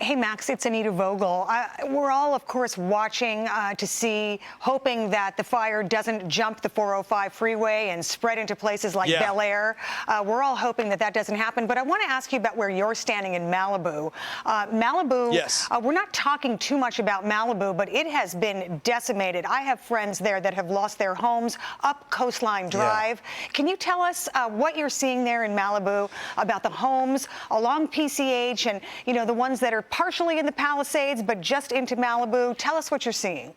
Hey, Max, it's Anita Vogel. We're all, of course, watching to see, hoping that the fire doesn't jump the 405 freeway and spread into places like Bel Air. We're all hoping that that doesn't happen. But I want to ask you about where you're standing in Malibu. Malibu, yes. We're not talking too much about Malibu, but it has been decimated. I have friends there that have lost their homes up Coastline Drive. Can you tell us what you're seeing there in Malibu about the homes along PCH and, you know, the ones that are partially in the Palisades, but just into Malibu? Tell us what you're seeing.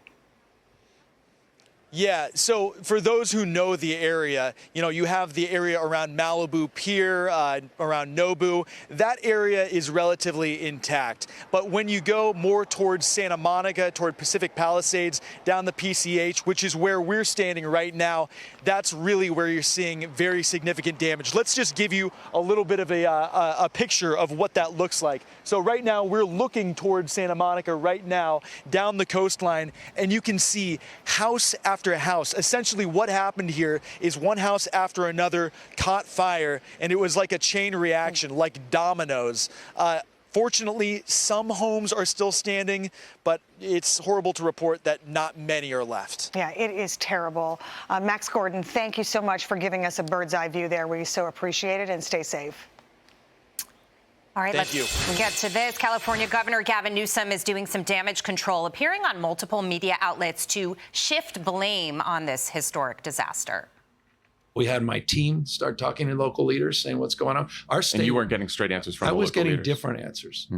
Yeah, so for those who know the area, you know, you have the area around Malibu Pier, around Nobu. That area is relatively intact. But when you go more towards Santa Monica, toward Pacific Palisades, down the PCH, which is where we're standing right now, that's really where you're seeing very significant damage. Let's just give you a little bit of a picture of what that looks like. So right now, we're looking towards Santa Monica right now, down the coastline, and you can see house after house. Essentially what happened here is one house after another caught fire, and it was like a chain reaction, like dominoes. Fortunately, some homes are still standing, but it's horrible to report that not many are left. Yeah, it is terrible. Max Gordon, thank you so much for giving us a bird's eye view there. We so appreciate it, and stay safe. All right, let's get to this. California Governor Gavin Newsom is doing some damage control, appearing on multiple media outlets to shift blame on this historic disaster. We had my team start talking to local leaders, saying what's going on. Our state, and you weren't getting straight answers from the local leaders. I was getting different answers.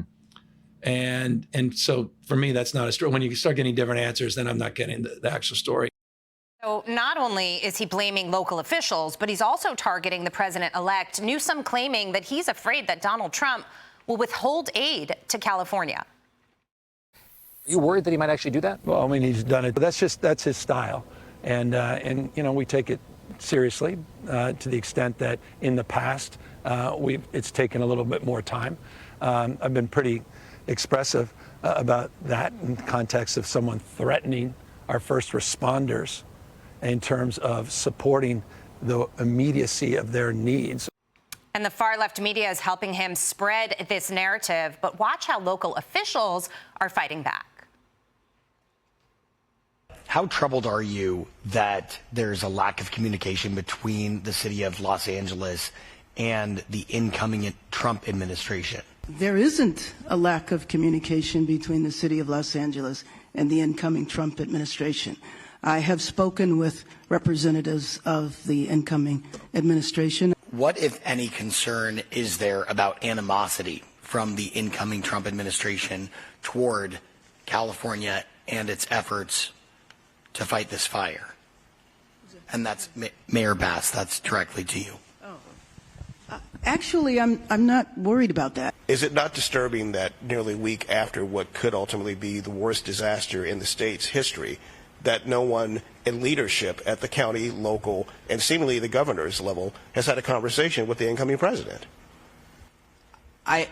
And so for me, that's not a story. When you start getting different answers, then I'm not getting the actual story. So not only is he blaming local officials, but he's also targeting the president-elect, Newsom claiming that he's afraid that Donald Trump will withhold aid to California. Are you worried that he might actually do that? Well, I mean, he's done it. That's his style. And you know, we take it seriously to the extent that in the past, it's taken a little bit more time. I've been pretty expressive about that in the context of someone threatening our first responders in terms of supporting the immediacy of their needs. And the far-left media is helping him spread this narrative, but watch how local officials are fighting back. How troubled are you that there's a lack of communication between the city of Los Angeles and the incoming Trump administration? There isn't a lack of communication between the city of Los Angeles and the incoming Trump administration. I have spoken with representatives of the incoming administration. What, if any, concern is there about animosity from the incoming Trump administration toward California and its efforts to fight this fire? And that's Mayor Bass, that's directly to you. Actually, I'm not worried about that. Is it not disturbing that nearly a week after what could ultimately be the worst disaster in the state's history, that no one in leadership at the county, local, and seemingly the governor's level has had a conversation with the incoming president?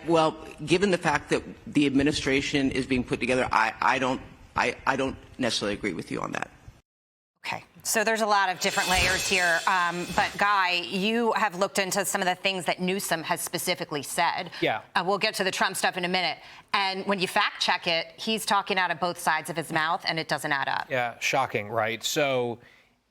Well, given the fact that the administration is being put together, I don't necessarily agree with you on that. Okay, so there's a lot of different layers here. But Guy, you have looked into some of the things that Newsom has specifically said. Yeah. We'll get to the Trump stuff in a minute. And when you fact check it, he's talking out of both sides of his mouth, and it doesn't add up. Yeah, shocking, right? So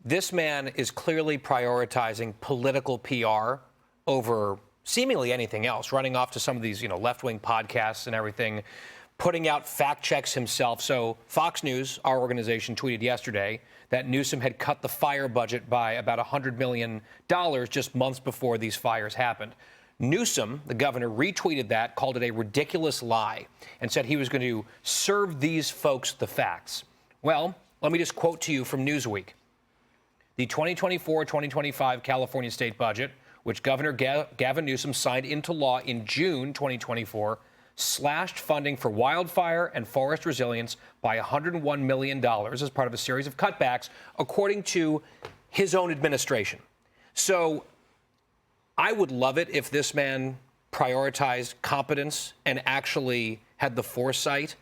this man is clearly prioritizing political PR over seemingly anything else, running off to some of these, left-wing podcasts and everything, putting out fact checks himself. So Fox News, our organization, tweeted yesterday that Newsom had cut the fire budget by about $100 million just months before these fires happened. Newsom, the governor, retweeted that, called it a ridiculous lie, and said he was going to serve these folks the facts. Well, let me just quote to you from Newsweek. The 2024-2025 California state budget, which Governor Gavin Newsom signed into law in June 2024, slashed funding for wildfire and forest resilience by $101 million as part of a series of cutbacks, according to his own administration. So I would love it if this man prioritized competence and actually had the foresight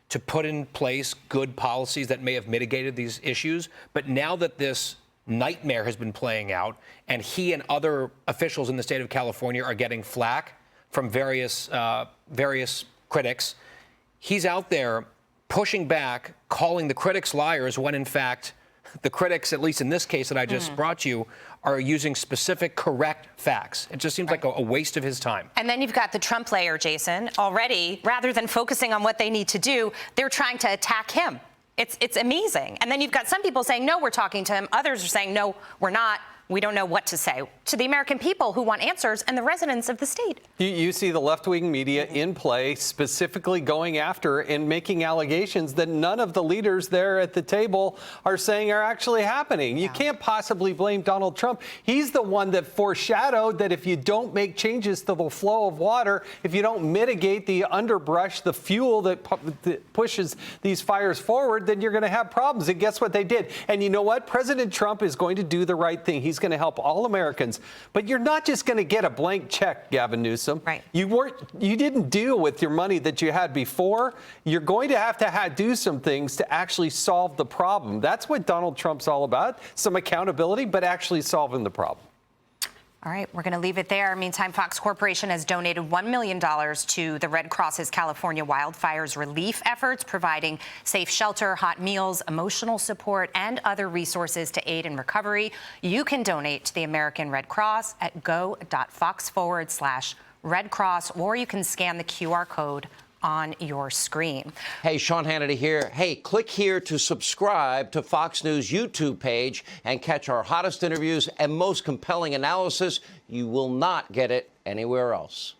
to put in place good policies that may have mitigated these issues. But now that this nightmare has been playing out and he and other officials in the state of California are getting flack from various critics, he's out there pushing back, calling the critics liars when, in fact, the critics, at least in this case that I just brought you, are using specific, correct facts. It just seems like a waste of his time. And then you've got the Trump layer, Jason. Already, rather than focusing on what they need to do, they're trying to attack him. It's amazing. And then you've got some people saying, no, we're talking to him. Others are saying, no, we're not. We don't know what to say to the American people who want answers and the residents of the state. You see the left-wing media in play, specifically going after and making allegations that none of the leaders there at the table are saying are actually happening. You can't possibly blame Donald Trump. He's the one that foreshadowed that if you don't make changes to the flow of water, if you don't mitigate the underbrush, the fuel that pushes these fires forward, then you're going to have problems. And guess what they did? And you know what? President Trump is going to do the right thing. He's going to help all Americans. But you're not just going to get a blank check, Gavin Newsom. Right. You didn't deal with your money that you had before. You're going to have do some things to actually solve the problem. That's what Donald Trump's all about. Some accountability, but actually solving the problem. All right, we're going to leave it there. Meantime, Fox Corporation has donated $1 million to the Red Cross's California wildfires relief efforts, providing safe shelter, hot meals, emotional support, and other resources to aid in recovery. You can donate to the American Red Cross at go.fox/Red Cross, or you can scan the QR code on your screen. Hey, Sean Hannity here. Hey, click here to subscribe to Fox News YouTube page and catch our hottest interviews and most compelling analysis. You will not get it anywhere else.